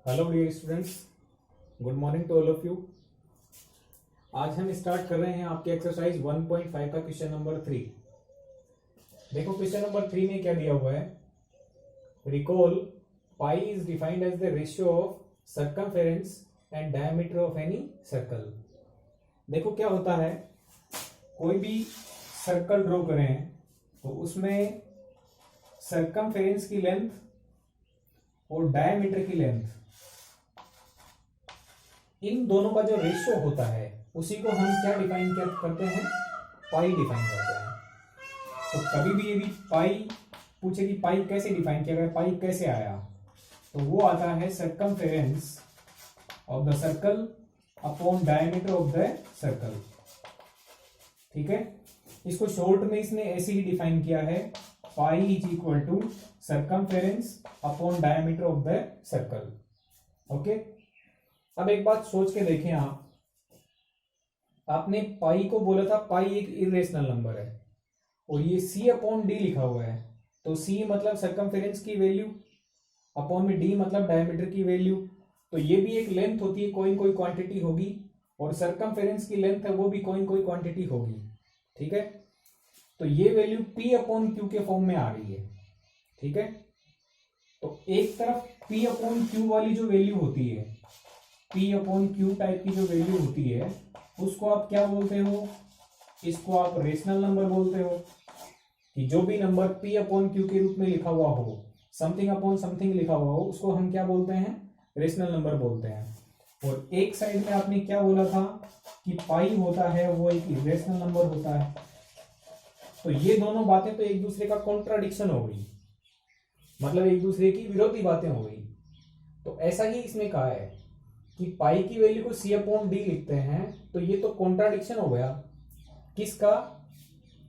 Hello dear students, good morning to all of you. आज हम start कर रहे हैं आपके एक्सरसाइज 1.5 का क्वेश्चन नंबर 3। देखो क्वेश्चन नंबर 3 में क्या दिया हुआ है। Recall pi is defined as the ratio of circumference and diameter of any circle. देखो क्या होता है, कोई भी सर्कल ड्रॉ करें तो उसमें सर्कमफेरेंस की लेंथ और डायमीटर की लेंथ, इन दोनों का जो रेशियो होता है उसी को हम क्या डिफाइन करते हैं, पाई डिफाइन करते हैं। तो कभी भी यदि पाई पूछे कि पाई कैसे डिफाइन किया गया, पाई कैसे आया, तो वो आता है circumference of the circle upon diameter of the circle. ठीक है, इसको शॉर्ट में इसने ऐसे ही डिफाइन किया है, pi is equal to circumference upon diameter of the circle. Okay, अब एक बात सोच के देखें आपने पाई को बोला था पाई एक इरेशनल नंबर है और ये सी अपॉन डी लिखा हुआ है, तो सी मतलब सर्कमफेरेंस की वैल्यू, अपॉन में डी मतलब डायमीटर की वैल्यू। तो ये भी एक लेंथ होती है, कोई क्वांटिटी होगी, और सर्कमफेरेंस की लेंथ है वो भी कोई क्वांटिटी होगी। ठीक है, तो ये वैल्यू पी अपॉन क्यू के फॉर्म में आ रही है। ठीक है, तो एक तरफ पी अपॉन क्यू वाली जो वैल्यू होती है, पी अपॉन क्यू टाइप की जो वैल्यू होती है, उसको आप क्या बोलते हो, इसको आप रेशनल नंबर बोलते हो। कि जो भी नंबर पी अपॉन क्यू के रूप में लिखा हुआ हो, समथिंग अपॉन समथिंग लिखा हुआ हो, उसको हम क्या बोलते हैं, रेशनल नंबर बोलते हैं। और एक साइड में आपने क्या बोला था कि पाई होता है वो एक इरेशनल नंबर होता है। तो ये दोनों बातें तो एक दूसरे का कॉन्ट्राडिक्शन हो गई, मतलब एक दूसरे की विरोधी बातें हो गई। तो ऐसा ही इसमें कहा है कि पाई की वैल्यू को सी अपॉन डी लिखते हैं, तो ये तो कॉन्ट्राडिक्शन हो गया किसका,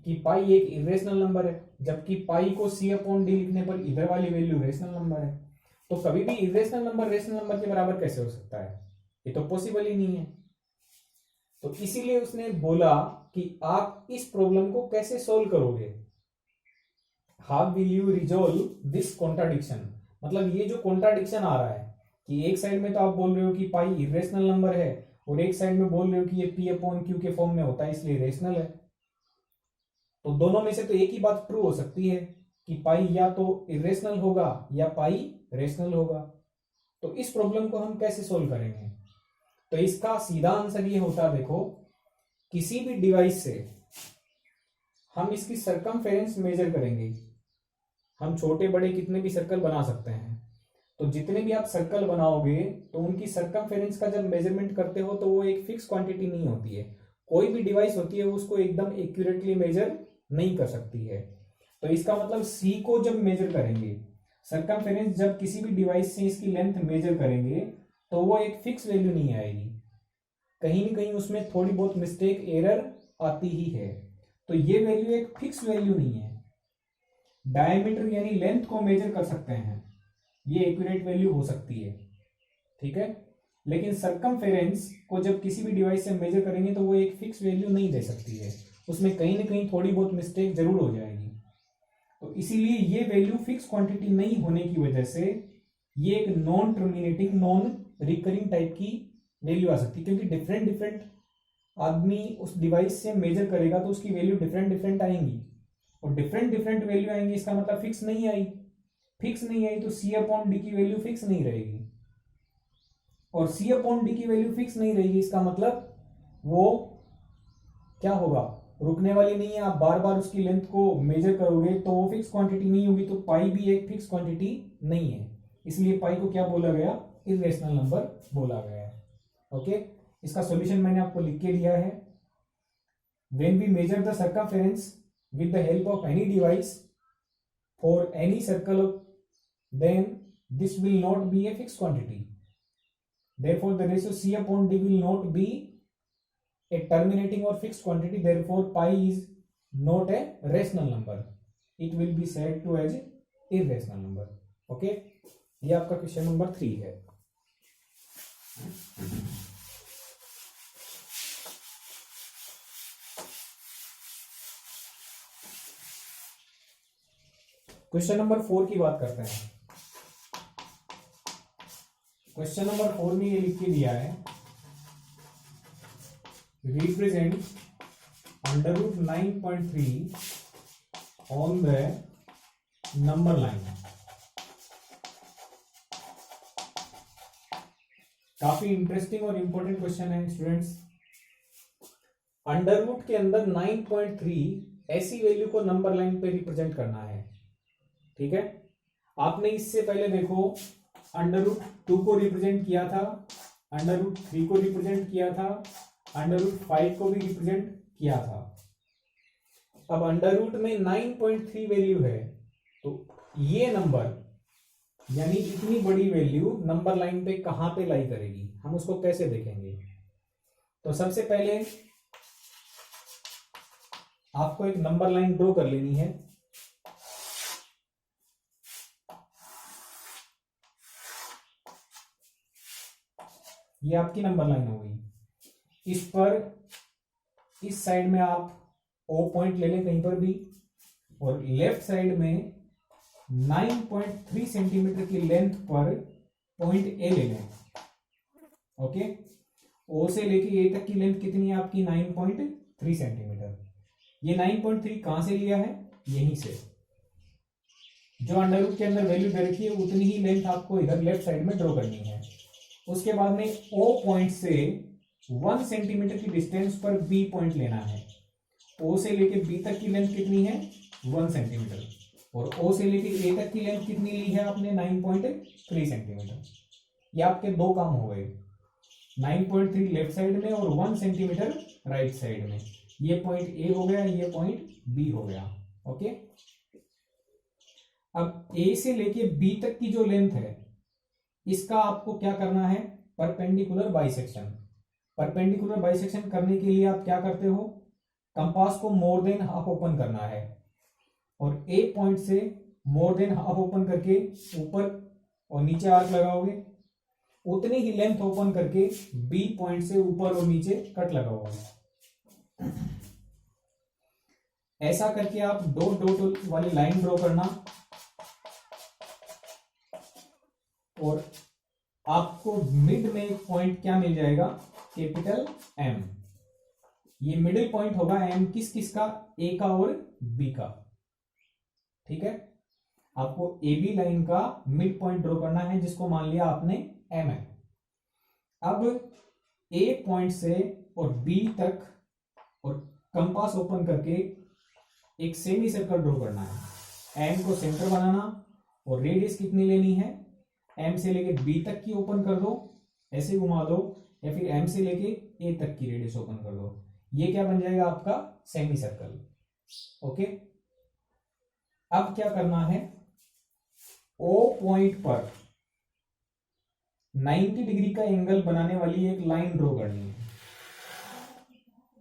कि पाई एक इरेशनल नंबर है, जबकि पाई को सी अपॉन डी लिखने पर इधर वाली वैल्यू रेशनल नंबर है। तो कभी भी इरेशनल नंबर रेशनल नंबर के बराबर कैसे हो सकता है, ये तो पॉसिबल ही नहीं है। तो इसीलिए उसने बोला कि आप इस प्रॉब्लम को कैसे सोल्व करोगे, how will you resolve this contradiction. मतलब ये जो कॉन्ट्राडिक्शन आ रहा है कि एक साइड में तो आप बोल रहे हो कि पाई इरेशनल नंबर है और एक साइड में बोल रहे हो कि ये पी अपॉन क्यू के फॉर्म में होता है इसलिए रेशनल है। तो दोनों में से तो एक ही बात ट्रू हो सकती है कि पाई या तो इरेशनल होगा या पाई रेशनल होगा। तो इस प्रॉब्लम को हम कैसे सोल्व करेंगे, तो इसका सीधा आंसर ये होता है, देखो किसी भी डिवाइस से हम इसकी सर्कमफेरेंस मेजर करेंगे। हम छोटे बड़े कितने भी सर्कल बना सकते हैं, तो जितने भी आप सर्कल बनाओगे तो उनकी सर्कमफेरेंस का जब मेजरमेंट करते हो तो वो एक फिक्स क्वांटिटी नहीं होती है। कोई भी डिवाइस होती है उसको एकदम एक्यूरेटली मेजर नहीं कर सकती है। तो इसका मतलब सी को जब मेजर करेंगे, सर्कमफेरेंस जब किसी भी डिवाइस से इसकी लेंथ मेजर करेंगे, तो वो एक फिक्स वैल्यू नहीं आएगी, कहीं ना कहीं उसमें थोड़ी बहुत मिस्टेक एरर आती ही है। तो ये वैल्यू एक फिक्स वैल्यू नहीं है। डायमीटर यानी लेंथ को मेजर कर सकते हैं, ये एक्यूरेट वैल्यू हो सकती है। ठीक है, लेकिन सर्कमफेरेंस को जब किसी भी डिवाइस से मेजर करेंगे तो वो एक फिक्स वैल्यू नहीं दे सकती है, उसमें कहीं ना कहीं थोड़ी बहुत मिस्टेक जरूर हो जाएगी। तो इसीलिए ये वैल्यू फिक्स क्वांटिटी नहीं होने की वजह से ये एक non terminating non recurring type की वैल्यू आ सकती है, क्योंकि डिफरेंट डिफरेंट आदमी उस डिवाइस से मेजर करेगा तो उसकी वैल्यू डिफरेंट डिफरेंट आएंगी, और डिफरेंट डिफरेंट वैल्यू आएंगी, इसका मतलब फिक्स नहीं आई। फिक्स नहीं आई तो सी अपॉन डी की वैल्यू फिक्स नहीं रहेगी, और सी अपॉन डी की वैल्यू फिक्स नहीं रहेगी, इसका मतलब वो क्या होगा, रुकने वाली नहीं है। आप बार बार उसकी लेंथ को मेजर करोगे तो वो फिक्स क्वांटिटी नहीं होगी, तो पाई भी एक फिक्स क्वांटिटी नहीं है, इसलिए पाई को क्या बोला गया, इरेशनल नंबर बोला गया है। ओके, इसका सॉल्यूशन मैंने आपको लिख के दिया है। When we measure the circumference with the help of any device for any circle, then this will not be a fixed quantity. Therefore the ratio c upon d will not be a terminating or fixed quantity. Therefore pi is not a rational number, it will be said to as irrational number. Okay, ये आपका question number 3 है। Question number 4 की बात करते हैं। Question number 4 में ये लिख के दिया है, represent √9.3 on the number line. काफी इंटरेस्टिंग और इंपॉर्टेंट क्वेश्चन है स्टूडेंट्स। अंडर रूट के अंदर 9.3 ऐसी वैल्यू को नंबर लाइन पे रिप्रेजेंट करना है, ठीक है। आपने इससे पहले देखो √2 को रिप्रेजेंट किया था, √3 को रिप्रेजेंट किया था, √5 को भी रिप्रेजेंट किया था। अब अंडर रूट में 9.3 वैल्यू है, तो ये नंबर यानी इतनी बड़ी वैल्यू नंबर लाइन पे कहां पे लाई करेगी, हम उसको कैसे देखेंगे। तो सबसे पहले आपको एक नंबर लाइन ड्रॉ कर लेनी है। ये आपकी नंबर लाइन हो गई। इस पर इस साइड में आप O पॉइंट ले लें कहीं पर भी, और लेफ्ट साइड में 9.3 सेंटीमीटर की लेंथ पर पॉइंट A ले लें। ओके, O से लेके A तक की लेंथ कितनी है आपकी 9.3 सेंटीमीटर। ये 9.3 कहां से लिया है, यहीं से। जो अंडर रूट के अंदर वैल्यू दे रखी है उतनी ही लेंथ आपको इधर लेफ्ट साइड में ड्रॉ करनी है। उसके बाद में O पॉइंट से 1 सेंटीमीटर की डिस्टेंस पर B पॉइंट लेना है। O से लेके B तक की लेंथ कितनी है 1 सेंटीमीटर, और O से लेके A तक की लेंथ कितनी ली है आपने 9.3 सेंटीमीटर। ये आपके दो काम हो गए, 9.3 लेफ्ट साइड में और 1 सेंटीमीटर राइट साइड में। ये पॉइंट A हो गया, ये पॉइंट B हो गया। ओके, अब A से लेके B तक की जो लेंथ है इसका आपको क्या करना है, परपेंडिकुलर बाइसेक्शन। परपेंडिकुलर बाइसेक्शन करने के लिए आप क्या करते हो, कंपास को मोर देन हाफ ओपन करना है, और A पॉइंट से मोर देन हाफ ओपन करके ऊपर और नीचे आर्क लगाओगे, उतनी ही लेंथ ओपन करके B पॉइंट से ऊपर और नीचे कट लगाओगे। ऐसा करके आप डॉट डॉट वाली लाइन ड्रॉ करना, और आपको मिड में एक पॉइंट क्या मिल जाएगा, कैपिटल M। ये मिडिल पॉइंट होगा M किस किस का, A का और B का, ठीक है। आपको AB लाइन का मिड पॉइंट ड्रॉ करना है, जिसको मान लिया आपने M है। अब A पॉइंट से और B तक और कंपास ओपन करके एक सेमी सर्कल ड्रॉ करना है। M को सेंटर बनाना, और रेडियस कितनी लेनी है, M से लेके B तक की ओपन कर दो, ऐसे घुमा दो, या फिर M से लेके A तक की रेडियस ओपन कर दो। ये क्या बन जाएगा आपका सेमी सर्कल। ओके, अब क्या करना है, O पॉइंट पर 90 डिग्री का एंगल बनाने वाली एक लाइन ड्रॉ करनी है।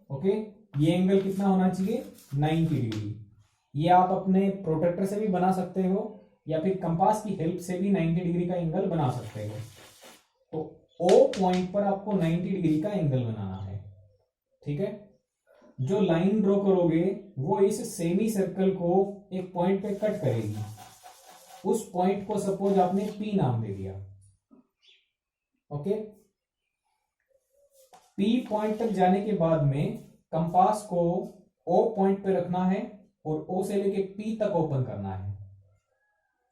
ओके, ये एंगल कितना होना चाहिए 90 डिग्री। ये आप अपने प्रोट्रैक्टर से भी बना सकते हो, या फिर कंपास की हेल्प से भी 90 डिग्री का एंगल बना सकते हो। तो O पॉइंट पर आपको 90 डिग्री का एंगल बनाना है, ठीक है। जो लाइन ड्रॉ करोगे वो इस सेमी सर्कल को एक पॉइंट पे कट करेगी। उस पॉइंट को सपोज आपने P नाम दे दिया। ओके, P पॉइंट तक जाने के बाद में कंपास को O पॉइंट पे रखना है, और O से लेके P तक ओपन करना है।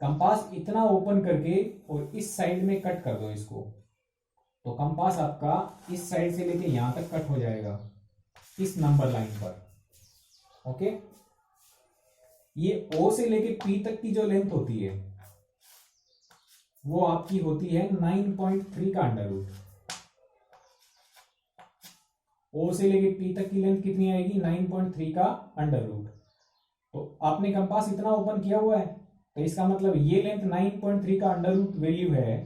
कंपास इतना ओपन करके और इस साइड में कट कर दो इसको, तो कंपास आपका इस साइड से लेके यहां तक कट हो जाएगा इस नंबर लाइन पर। ओके, ये O से लेके P तक की जो लेंथ होती है वो आपकी होती है 9.3 का अंडर रूट। O से लेके P तक की लेंथ कितनी आएगी 9.3 का अंडर रूट। तो आपने कंपास इतना ओपन किया हुआ है, तो इसका मतलब ये लेंथ 9.3 का अंडर रूट वैल्यू है,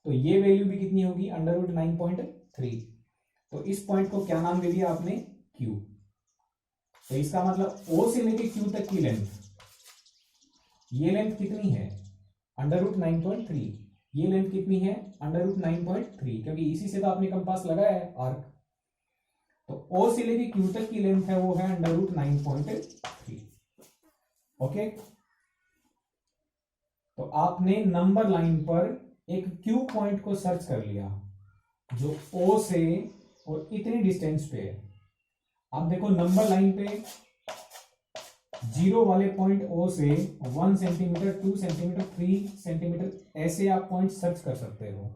तो ये वैल्यू भी कितनी होगी अंडर रूट 9.3। तो इस पॉइंट को क्या नाम दे दिया आपने, Q। तो इसका मतलब O से लेके Q तक की लेंथ, ये लेंथ कितनी है अंडर रूट 9.3, ये लेंथ कितनी है अंडर रूट 9.3, क्योंकि इसी से तो आपने कंपास लगाया है आर्क। तो O से लेके Q तक की लेंथ है वो है अंडर रूट 9.3। ओके, तो आपने नंबर लाइन पर एक क्यू पॉइंट को सर्च कर लिया जो ओ से और इतनी डिस्टेंस पे है। आप देखो नंबर लाइन पे जीरो वाले पॉइंट ओ से 1 सेंटीमीटर, 2 सेंटीमीटर, 3 सेंटीमीटर ऐसे आप पॉइंट सर्च कर सकते हो।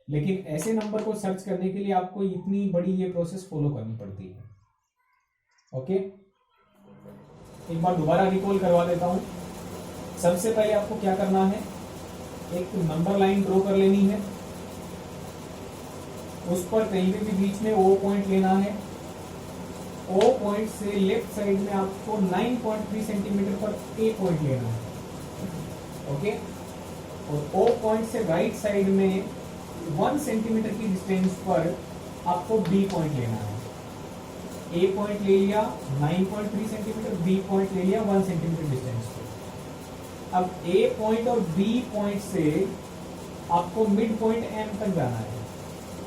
लेकिन ऐसे नंबर को सर्च करने के लिए आपको इतनी बड़ी ये प्रोसेस फॉलो करनी पड़ती है। ओके, एक बार दोबारा रिकॉल करवा देता हूं। सबसे पहले आपको क्या करना है, एक नंबर लाइन ड्रॉ कर लेनी है, उस पर कहीं भी बीच में ओ पॉइंट लेना है। ओ पॉइंट से लेफ्ट साइड में आपको 9.3 सेंटीमीटर पर ए पॉइंट लेना है। ओके, और ओ पॉइंट से राइट साइड में 1 सेंटीमीटर की डिस्टेंस पर आपको बी पॉइंट लेना है। ए पॉइंट ले लिया 9.3 सेंटीमीटर, बी पॉइंट ले लिया 1 सेंटीमीटर डिस्टेंस पे। अब ए पॉइंट और बी पॉइंट से आपको मिड पॉइंट एम तक जाना है।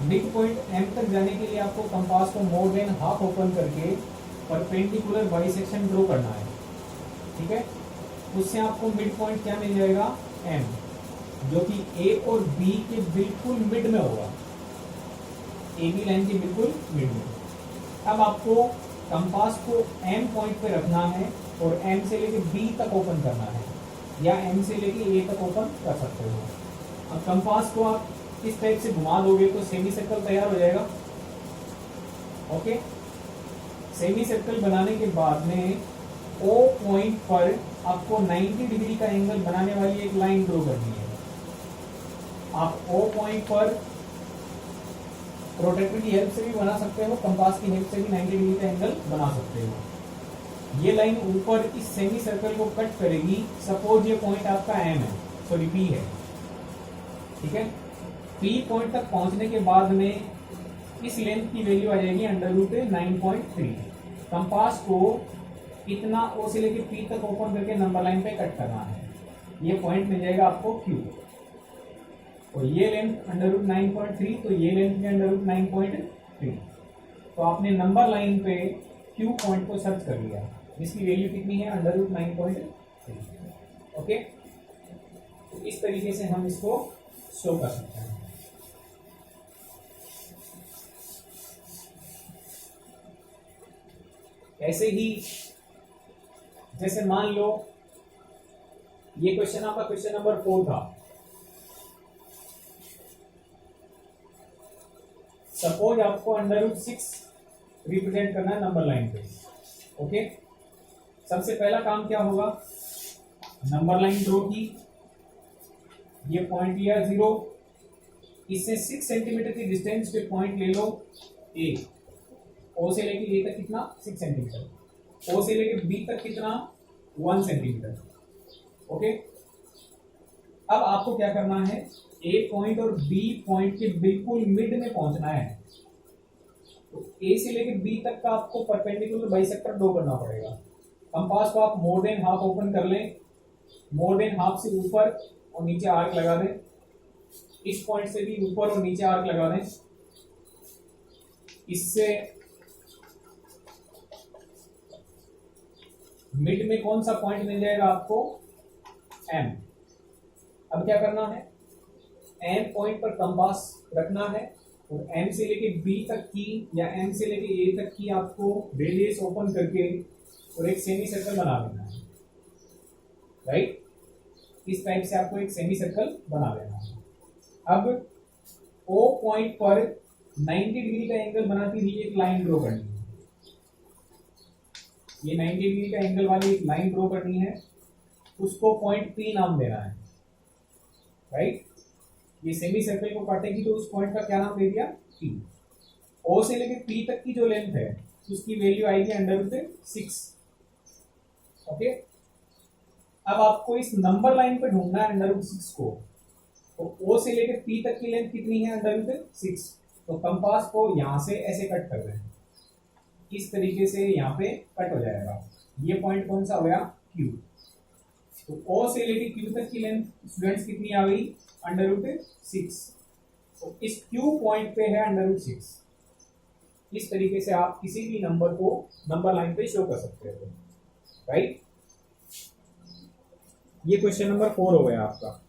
मिड पॉइंट एम तक जाने के लिए आपको कंपास को मोर देन हाफ ओपन करके परपेंडिकुलर बाइसेक्शन ड्रॉ करना है। ठीक है, उससे आपको मिड पॉइंट क्या मिल जाएगा, एम, जो कि ए और बी के बिल्कुल मिड में होगा, ए बी लाइन के बिल्कुल मिड में। अब आपको कंपास को एम पॉइंट पे रखना है और एम से लेके बी तक ओपन करना है, या एम से लेके ए तक ओपन कर सकते हो। अब कंपास को आप इस टाइप से घुमा दोगे तो सेमी सर्कल तैयार हो जाएगा। ओके, सेमी सर्कल बनाने के बाद में ओ पॉइंट पर आपको 90 डिग्री का एंगल बनाने वाली एक लाइन ड्रॉ करनी है। आप ओ पॉइंट पर प्रोट्रैक्टर की हेल्प से भी बना सकते हो, कंपास की हेल्प से भी 90 डिग्री का एंगल बना सकते हो। ये लाइन ऊपर इस सेमी सर्कल को कट करेगी। सपोज ये पॉइंट आपका एम है, सॉरी पी है। ठीक है, पी पॉइंट तक पहुंचने के बाद में इस लेंथ की वैल्यू आ जाएगी √9.3। कंपास को इतना ओ से लेके पी तक ओपन करके नंबर लाइन पे कट करना है। ये पॉइंट मिल जाएगा आपको क्यू, और ये लेंथ √9.3, तो ये लेंथ भी √9.3। तो आपने नंबर लाइन पे क्यू पॉइंट को सर्च कर लिया, जिसकी वैल्यू कितनी है, √9.3। ओके, तो इस तरीके से हम इसको शो कर सकते हैं। ऐसे ही जैसे मान लो ये क्वेश्चन आपका क्वेश्चन नंबर 4 था। सपोज आपको √6 रिप्रेजेंट करना है नंबर लाइन पे। ओके, सबसे पहला काम क्या होगा, नंबर लाइन ड्रॉ की, ये पॉइंट लिया 0, इससे 6 सेंटीमीटर की डिस्टेंस पे पॉइंट ले लो ए। ओ से लेके ए तक कितना, 6 सेंटीमीटर। ओ से लेके बी तक कितना, 1 सेंटीमीटर। ओके, अब आपको क्या करना है, ए पॉइंट और बी पॉइंट के बिल्कुल मिड में पहुंचना है। तो ए से लेके बी तक का आपको परपेंडिकुलर बाइसेक्टर ड्रॉ करना पड़ेगा। कंपास को आप मोर देन हाफ ओपन कर लें, मोर देन हाफ से ऊपर और नीचे आर्क लगा दें। इस पॉइंट से भी ऊपर और नीचे आर्क लगा दें। इससे मिड में कौन सा पॉइंट मिल जाएगा आपको, एम। अब क्या करना है, एम पॉइंट पर कंपास रखना है और एम से लेके बी तक की या एम से लेके ए तक की आपको रेडियस ओपन करके और एक सेमी सर्कल बना लेना है। राइट, इस टाइप से आपको एक सेमी सर्कल बना लेना है। अब ओ पॉइंट पर 90 डिग्री का एंगल बनाती हुई एक लाइन ड्रॉ करनी है। ये 90 डिग्री का एंगल वाली एक लाइन ड्रॉ करनी है, उसको पॉइंट पी नाम देना है। राइट, ये सेमी सर्कल को काटेगी तो उस पॉइंट का क्या नाम दे दिया, पी। ओ से लेके पी तक की जो लेंथ है उसकी वैल्यू आएगी √6। ओके, अब आपको इस नंबर लाइन पे ढूंढना है √6 को। तो ओ से लेके पी तक की लेंथ कितनी है, √6। तो कंपास को यहां से ऐसे कट कर दें, इस तरीके से यहाँ पे कट हो जाएगा। ये पॉइंट कौन सा हो गया, क्यू। तो ओ से लेके क्यू तक की लेंथ स्टूडेंट्स कितनी आ गई, √6। तो इस क्यू पॉइंट पे है √6। इस तरीके से आप किसी भी नंबर को नंबर लाइन पे शो कर सकते हो। राइट, ये क्वेश्चन नंबर 4 हो गया आपका।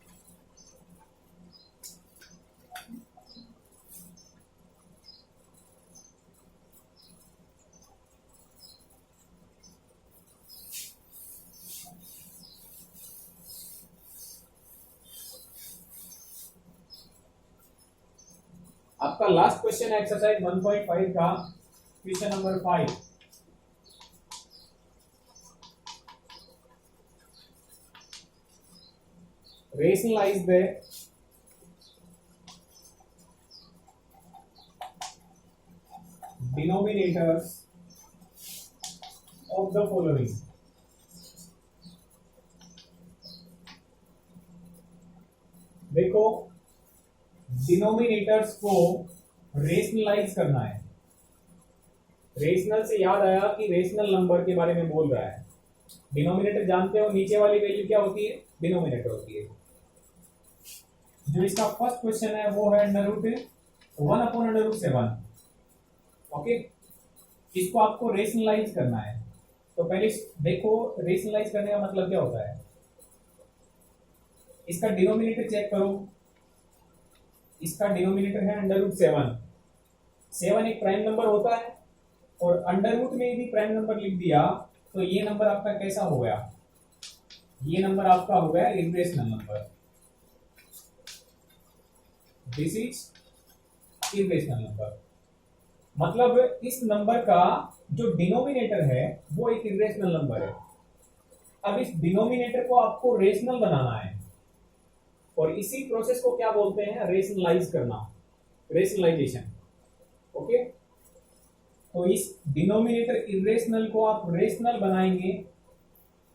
आपका लास्ट क्वेश्चन है एक्सरसाइज 1.5 का question number 5। Rationalise the denominators of the following. देखो डिनोमिनेटर्स को रेशनलाइज करना है। रेशनल से याद आया कि रेशनल नंबर के बारे में बोल रहा है। डिनोमिनेटर जानते हो, नीचे वाली वैल्यू क्या होती है? डिनोमिनेटर होती है। जो इसका फर्स्ट क्वेश्चन है वो है अंडर रूट 1/√7। ओके, इसको आपको रेशनलाइज करना है। तो पहले देखो रेशनलाइज करने का मतलब क्या होता है। इसका डिनोमिनेटर चेक करो। इसका डिनोमिनेटर है अंडर रूट 7। 7 एक प्राइम नंबर होता है और अंडर रूट में भी प्राइम नंबर लिख दिया तो ये नंबर आपका कैसा हो गया? ये नंबर आपका हो गया irrational number. This is irrational number. मतलब इस नंबर का जो डिनोमिनेटर है वो एक इर्रेशनल नंबर है। अब इस डिनोमिनेटर को आपको रेशनल बनाना है और इसी प्रोसेस को क्या बोलते हैं? रेशनलाइज करना, रेशनलाइजेशन। ओके, तो इस डिनोमिनेटर इरेशनल को आप रेशनल बनाएंगे।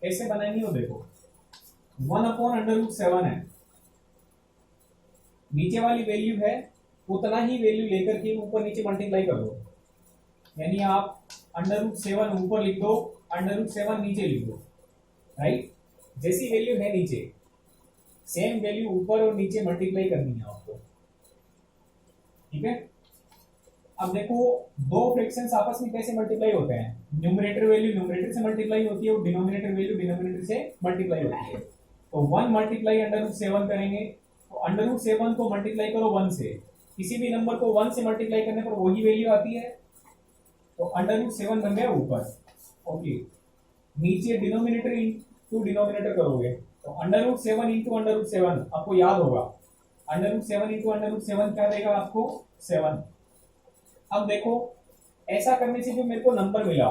कैसे बनाएंगे वो देखो। 1/√7 है, नीचे वाली वैल्यू है उतना ही वैल्यू लेकर के ऊपर नीचे मल्टीप्लाई कर दो। यानी आप अंडर रूट 7 ऊपर लिख दो, अंडर रूट 7 नीचे लिख दो। राइट, जैसी वैल्यू है नीचे सेम वैल्यू ऊपर और नीचे मल्टीप्लाई करनी है आपको। ठीक है, अब देखो दो फ्रैक्शंस आपस में कैसे मल्टीप्लाई होते हैं। न्यूमरेटर वैल्यू न्यूमरेटर से मल्टीप्लाई होती है और डिनोमिनेटर वैल्यू डिनोमिनेटर से मल्टीप्लाई होती है। तो 1 मल्टीप्लाई अंडर रूट 7 करेंगे तो अंडर रूट 7 को मल्टीप्लाई करो 1 से। किसी भी नंबर को 1 से मल्टीप्लाई करने पर वही वैल्यू आती है। तो अंडर रूट 7 बन गया ऊपर। ओके, नीचे डिनोमिनेटर इंटू डिनोमिनेटर करोगे तो under root 7 into under root 7 आपको याद होगा। Under root 7 into under root 7 क्या देगा आपको? 7। अब देखो ऐसा करने से जो मेरे को नंबर मिला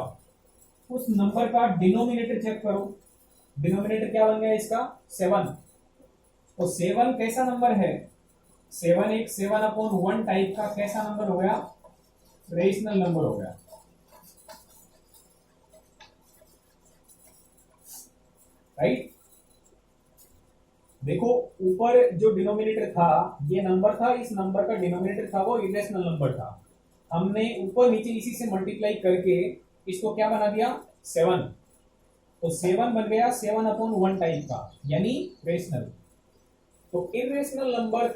उस नंबर का डिनोमिनेटर चेक करो। डिनोमिनेटर क्या बन गया इसका? 7। तो 7 कैसा नंबर है? 7 एक 7/1 टाइप का कैसा नंबर हो गया? रेशनल नंबर हो गया। राइट, देखो ऊपर जो डिनोमिनेटर था ये नंबर था, इस नंबर का डिनोमिनेटर था वो इरेशनल नंबर था। हमने ऊपर नीचे इसी से मल्टीप्लाई करके इसको क्या बना दिया? 7। तो 7 बन गया 7/1 टाइप का, यानी रेशनल। तो इरेशनल नंबर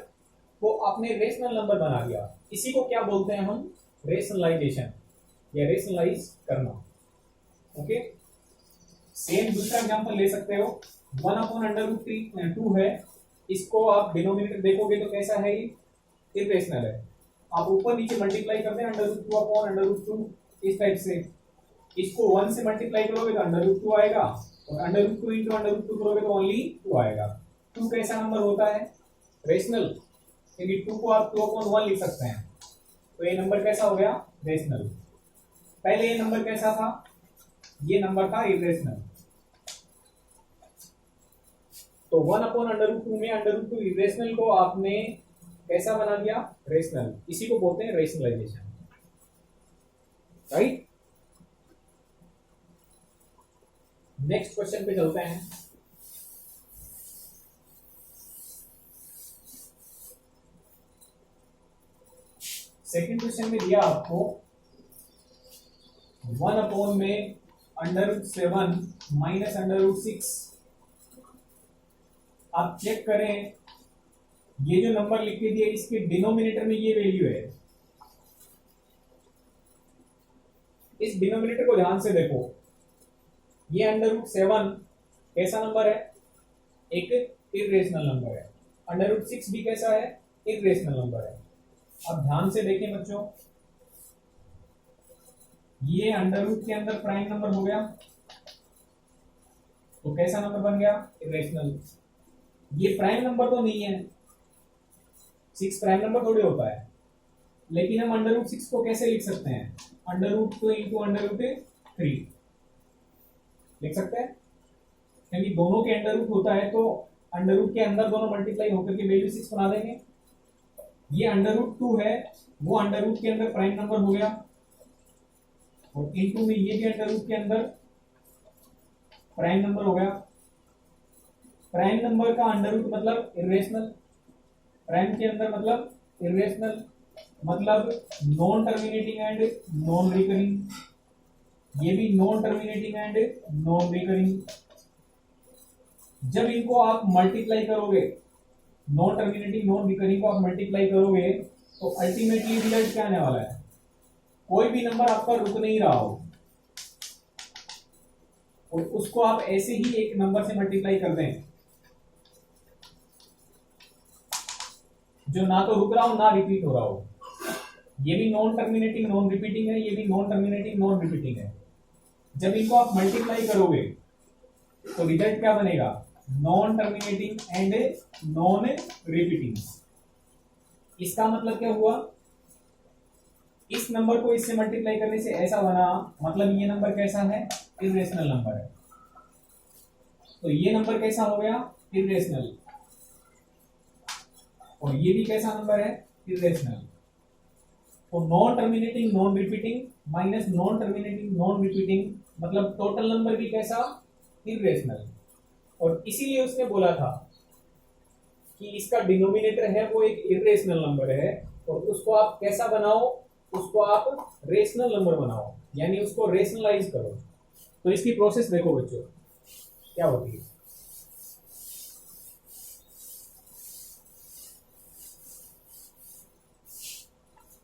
को आपने रेशनल नंबर बना दिया। इसी को क्या बोलते हैं हम? रेशनलाइजेशन या रेशनलाइज करना। ओके, सेम दूसरा एग्जांपल ले सकते हो। 1/√2 है, इसको आप डिनोमिनेटर देखोगे तो कैसा है? ये इरेशनल है। आप ऊपर नीचे मल्टीप्लाई करते हैं अंडर रूट 2 इस टाइप से। इसको 1 से मल्टीप्लाई करोगे तो अंडर रूट 2 आएगा और under root 2 into under root 2 करोगे तो ओनली 2 आएगा। 2 कैसा नंबर होता है? रेशनल, क्योंकि 2 को आप 2/1 लिख सकते हैं। तो ये नंबर कैसा हो गया? रेशनल। पहले ये नंबर कैसा था? ये नंबर था इरेशनल। तो 1/√2 में अंडर रूट 2 इरेशनल को आपने कैसा बना दिया? रेशनल। इसी को बोलते हैं रेशनलाइजेशन। राइट, नेक्स्ट क्वेश्चन पे चलते हैं। सेकंड क्वेश्चन में दिया आपको 1/में under root 7 minus under root 6। आप चेक करें ये जो नंबर लिख के दिया इसके डिनोमिनेटर में ये वैल्यू है। इस डिनोमिनेटर को ध्यान से देखो। ये अंडर रूट 7 कैसा नंबर है? एक इरेशनल नंबर है। अंडर रूट 6 भी कैसा है? इरेशनल नंबर है। अब ध्यान से देखें बच्चों, ये अंडर रूट के अंदर प्राइम नंबर हो गया तो कैसा नंबर बन गया? इरेशनल। ये प्राइम नंबर तो नहीं है, 6 प्राइम नंबर थोड़ी होता है। लेकिन हम अंडर रूट 6 को कैसे लिख सकते हैं? Under root 2 into under root 3 लिख सकते हैं, क्योंकि दोनों के अंडर रूट होता है तो अंडर रूट के अंदर दोनों मल्टीप्लाई होकर के वैल्यू 6 बना देंगे। ये अंडर रूट 2 है, वो अंडर रूट के अंदर प्राइम नंबर हो गया, और इनटू में ये भी अंडर रूट के अंदर प्राइम नंबर हो गया। प्राइम नंबर का अंडर रूट मतलब इरेशनल, प्राइम के अंदर मतलब इरेशनल, मतलब non terminating and non recurring, ये भी non terminating and non recurring. जब इनको आप मल्टीप्लाई करोगे, नॉन टर्मिनेटिंग नॉन रिकरिंग को आप मल्टीप्लाई करोगे, तो अल्टीमेटली रिजल्ट क्या आने वाला है? कोई भी नंबर आपका रुक नहीं रहा हो और उसको आप ऐसे ही एक नंबर से मल्टीप्लाई कर दें जो ना तो रुक रहा हो ना रिपीट हो रहा हो। ये भी नॉन टर्मिनेटिंग नॉन रिपीटिंग है, ये भी नॉन टर्मिनेटिंग नॉन रिपीटिंग है। जब इनको आप मल्टीप्लाई करोगे तो रिजल्ट क्या बनेगा? Non terminating and non repeating. इसका मतलब क्या हुआ? इस नंबर को इससे मल्टीप्लाई करने से ऐसा बना, मतलब ये नंबर कैसा है? इरेशनल नंबर है। तो ये नंबर कैसा हो गया? इरेशनल। और ये भी कैसा नंबर है? इरेशनल। तो non terminating non repeating minus non terminating non repeating, मतलब टोटल नंबर भी कैसा? इरेशनल। और इसीलिए उसने बोला था कि इसका डिनोमिनेटर है वो एक इरेशनल नंबर है, और उसको आप कैसा बनाओ? उसको आप रेशनल नंबर बनाओ, यानी उसको रेशनलाइज करो। तो इसकी प्रोसेस देखो बच्चों क्या होती है।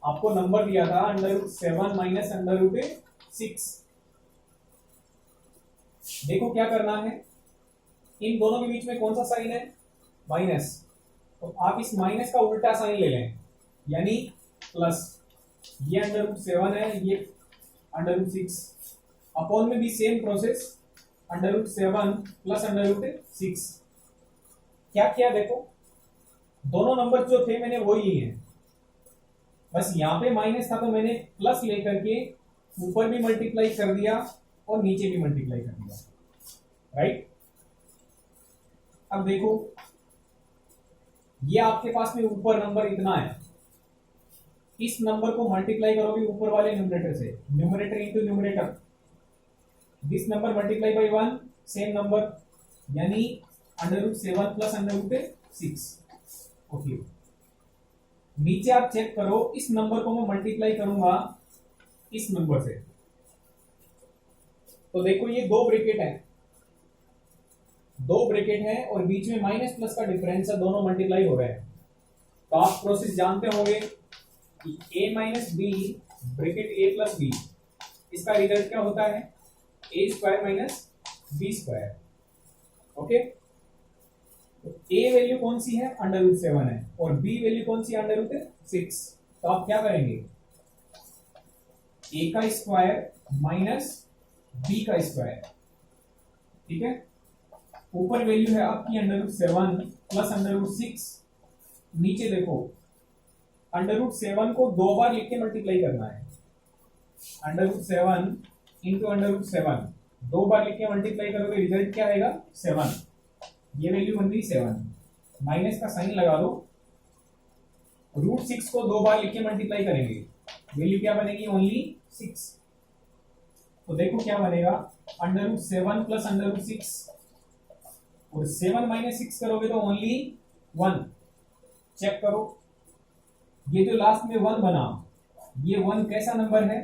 आपको नंबर दिया था under root 7 minus under root 6। देखो क्या करना है, इन दोनों के बीच में कौन सा साइन है? माइनस। तो आप इस माइनस का उल्टा साइन ले लें, यानी प्लस। ये अंडर रूट 7 है, ये अंडर रूट 6। अपॉन में भी same process, under root 7 plus under root 6। क्या किया देखो, दोनों नंबर जो थे मैंने वही लिए हैं, बस यहां पे माइनस था तो मैंने प्लस लेकर के ऊपर भी मल्टीप्लाई कर दिया और नीचे भी मल्टीप्लाई कर दिया, राइट। अब देखो ये आपके पास में ऊपर नंबर इतना है, इस नंबर को मल्टीप्लाई करोगे ऊपर वाले न्यूमरेटर से, numerator into numerator, this number multiply by 1 same number, यानी under root 7 plus under root 6। Okay, नीचे आप चेक करो, इस नंबर को मैं मल्टीप्लाई करूंगा इस नंबर से, तो देखो ये दो ब्रैकेट है, दो ब्रैकेट है और बीच में माइनस प्लस का डिफरेंस है, दोनों मल्टीप्लाई हो रहे हैं। तो आप प्रोसेस जानते होंगे कि a minus b bracket a plus b, इसका रिजल्ट क्या होता है? a square minus b square. Okay, तो a वैल्यू कौन सी है? अंडर रूट 7 है, और b वैल्यू कौन सी है? Under root 6। तो आप क्या करेंगे? a का स्क्वायर माइनस b का स्क्वायर, ठीक है। ऊपर वैल्यू है आपकी under root 7 plus under root 6, नीचे देखो अंडर रूट 7 को दो बार लिख के मल्टीप्लाई करना है, under root 7 into under root 7, दो बार लिख के मल्टीप्लाई करोगे, रिजल्ट क्या आएगा? 7। ये वैल्यू बन गई 7, माइनस का साइन लगा दो, रूट 6 को दो बार लिख के मल्टीप्लाई करेंगे, वैल्यू क्या बनेगी? ओनली 6। तो देखो क्या बनेगा, under root 7 plus under root 6, और 7 माइनस 6 करोगे तो ओनली 1। चेक करो, ये जो लास्ट में 1 बना, ये 1 कैसा नंबर है?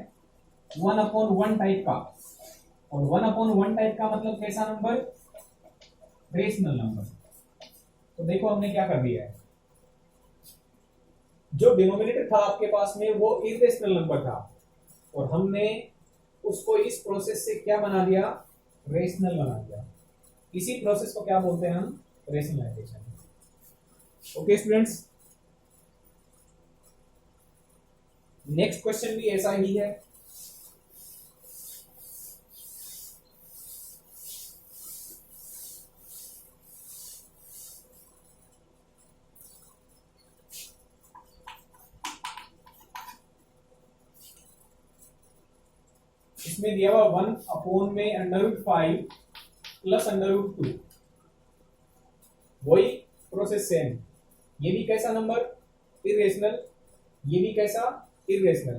1/1 टाइप का, और 1/1 टाइप का मतलब कैसा नंबर? Rational number. तो देखो हमने क्या कर दिया है, जो डिनोमिनेटर था आपके पास में वो इरेशनल नंबर था, और हमने उसको इस प्रोसेस से क्या बना दिया? रेशनल बना दिया। इसी प्रोसेस को क्या बोलते हैं हम? Rationalisation. Okay students, next question भी ऐसा ही है। इसमें दिया हुआ 1/√5 प्लस √2, वही प्रोसेस सेम। ये भी कैसा नंबर, इरेशनल, ये भी कैसा, इरेशनल।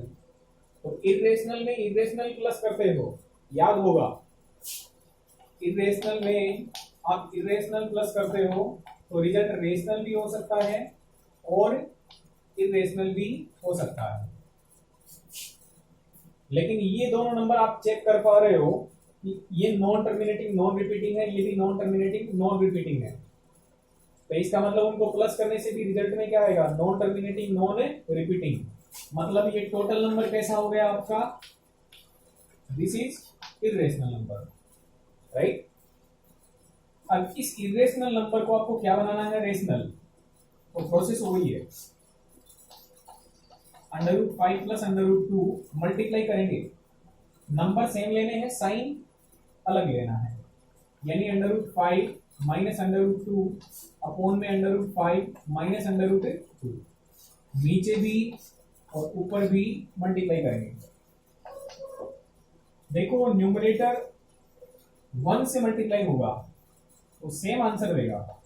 तो इरेशनल में इरेशनल प्लस करते हो, याद होगा, इरेशनल में आप इरेशनल प्लस करते हो तो रिजल्ट रेशनल भी हो सकता है और इरेशनल भी हो सकता है। लेकिन ये दोनों नंबर आप चेक कर पा रहे हो कि ये नॉन टर्मिनेटिंग नॉन रिपीटिंग है, ये भी नॉन टर्मिनेटिंग नॉन रिपीटिंग है। तो इसका मतलब उनको प्लस करने से भी रिजल्ट में क्या आएगा, नॉन टर्मिनेटिंग नॉन रिपीटिंग। मतलब ये टोटल नंबर कैसा हो गया आपका, this is irrational number, right. अब इस इरेशनल नंबर को आपको क्या बनाना है, रेशनल। तो प्रोसेस वही है, √5 प्लस √2 मल्टीप्लाई करेंगे, नंबर सेम लेने हैं, साइन अलग लेना है, यानी √5 माइनस √2 अपॉन में √5 माइनस √2, नीचे भी और ऊपर भी मल्टीप्लाई करेंगे। देखो न्यूमरेटर 1 से मल्टीप्लाई होगा तो सेम आंसर रहेगा,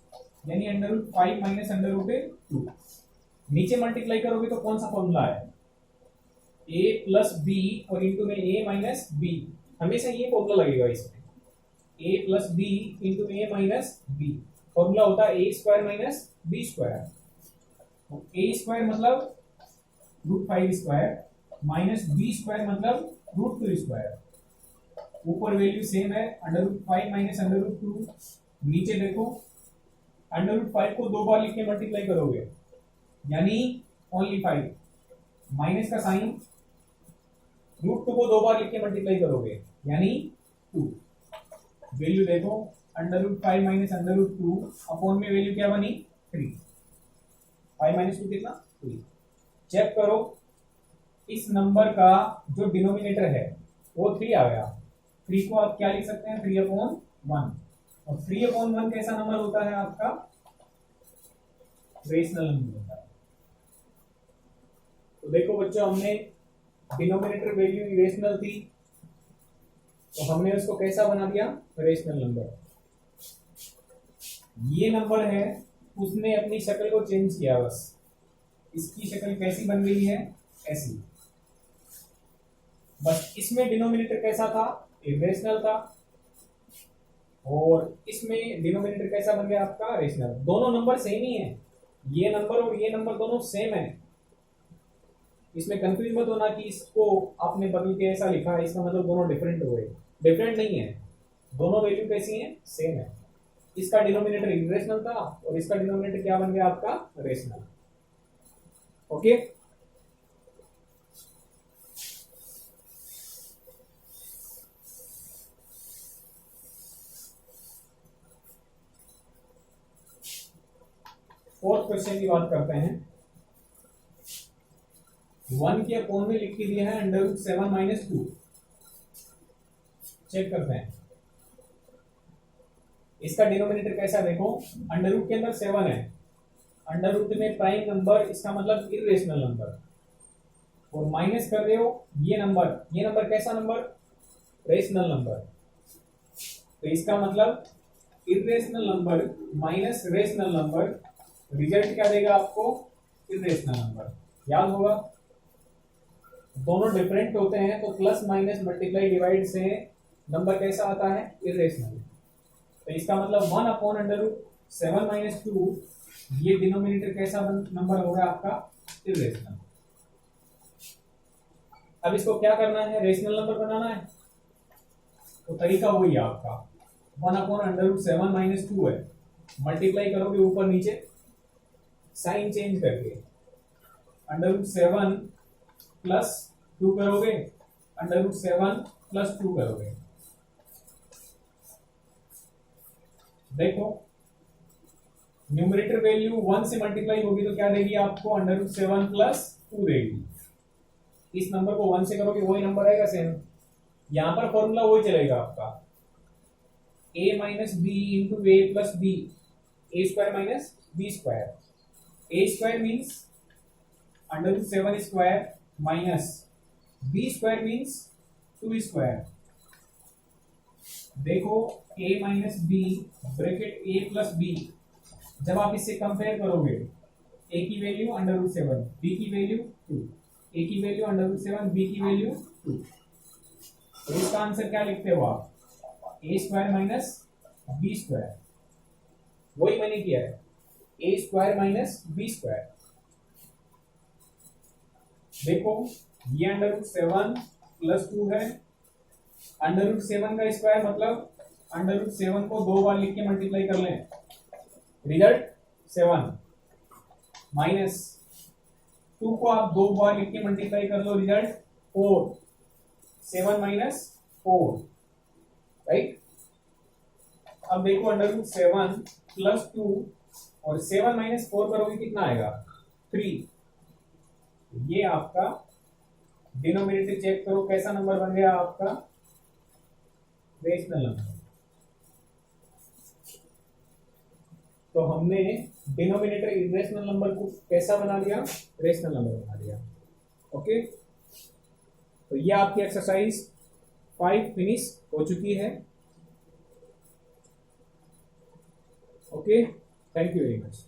यानी √5 माइनस √2। नीचे मल्टीप्लाई करोगे तो कौन सा फॉर्मूला है, a प्लस बी और इंटू में a माइनस बी, हमेशा ये फॉर्मूला लगेगा इसमें, a plus b into a minus b. Formula होता है a² माइनस b²। a² मतलब √5² माइनस b² मतलब √2²। ऊपर वैल्यू सेम है, √5 माइनस √2। नीचे देखो, √5 को 2 बार लिख के मल्टीप्लाई करोगे, यानी ओनली 5, माइनस का साइन, √2 को 2 बार लिख के मल्टीप्लाई करोगे, यानी 2। वैल्यू देखो, √5 माइनस √2 अपॉन में वैल्यू क्या बनी, 3। 5 माइनस 2 कितना, 3। चेक करो, इस नंबर का जो डिनोमिनेटर है वो 3 आ गया। 3 को आप क्या लिख सकते हैं, 3/1। और 3/1 कैसा नंबर होता है आपका, रेशनल नंबर होता है। तो देखो बच्चों, हमने डिनोमिनेटर वैल्यू इरेशनल थी तो हमने उसको कैसा बना दिया, रेशनल नंबर। ये नंबर है, उसने अपनी शक्ल को चेंज किया, बस इसकी शक्ल कैसी बन गई है, ऐसी। बस इसमें डिनोमिनेटर कैसा था, इरेशनल था, और इसमें डिनोमिनेटर कैसा बन गया आपका, रेशनल। दोनों नंबर सेम ही है, ये नंबर और ये नंबर दोनों सेम है। इसमें कंफ्यूज मत होना कि इसको आपने बदल के ऐसा लिखा है इसका मतलब दोनों डिफरेंट हो गए, डिफरेंट नहीं है, दोनों वैल्यू कैसी है, सेम है। इसका डिनोमिनेटर इरेशनल था और इसका डिनोमिनेटर क्या बन गया आपका, रेशनल। ओके, फोर्थ क्वेश्चन की बात करते हैं। 1 के अपॉन में लिख के दिया है √7 माइनस 2। चेक करते हैं इसका डिनोमिनेटर कैसा, देखो अंडर के अंदर 7 है, अंडर में प्राइम नंबर, इसका मतलब इरेशनल नंबर, और माइनस कर रहे हो ये नंबर कैसा नंबर, रेशनल नंबर। तो इसका मतलब irrational number minus rational number, result क्या देगा आपको, इरेशनल नंबर। याद होगा, दोनों डिफरेंट होते हैं तो प्लस माइनस मल्टीप्लाई डिवाइड से नंबर कैसा आता है, इरेशनल। तो इसका मतलब 1/√7 माइनस 2, ये डिनोमिनेटर कैसा नंबर होगा आपका, इरेशनल। अब इसको क्या करना है, रेशनल नंबर बनाना है, तो तरीका वही है आपका, 1/√7 माइनस 2 है, मल्टीप्लाई करोगे ऊपर नीचे, साइन चेंज करके, √7 प्लस 2 करोगे, √7 प्लस 2 करोगे। देखो न्यूमरेटर वैल्यू 1 से मल्टीप्लाई होगी तो क्या देगी आपको, √7 प्लस 2 देगी। इस नंबर को 1 से करोगे वही नंबर आएगा सेम, यहां पर फॉर्मूला वही चलेगा आपका, a minus b into a plus b, a² minus b²। a² means √7² minus b² means 2 square. देखो a minus b bracket a plus b, जब आप इससे कंपेयर करोगे a की वैल्यू अंडर रूट 7, b की वैल्यू 2, a की वैल्यू अंडर रूट 7, b की वैल्यू 2, तो इसका आंसर क्या लिखते हो आप? a square minus b square. वही मैंने किया है, a square minus b square. देखो ये अंडर रूट 7 प्लस 2 है, अंडर रूट 7 का स्क्वायर मतलब अंडर रूट 7 को 2 बार लिख के मल्टीप्लाई कर लें, रिजल्ट 7, माइनस 2 को आप 2 बार लिख के मल्टीप्लाई कर लो, रिजल्ट 4, 7 माइनस 4, राइट। अब देखो अंडर रूट 7 प्लस 2 और 7 माइनस 4 करोगे कितना आएगा? 3। ये आपका डिनोमिनेटर चेक करो कैसा नंबर बन गया आपका? Rational number. तो हमने डिनोमिनेटर इरेशनल नंबर को कैसा बना दिया? रेशनल नंबर बना दिया। ओके, तो ये आपकी एक्सरसाइज 5 फिनिश हो चुकी है। Okay, thank you very much.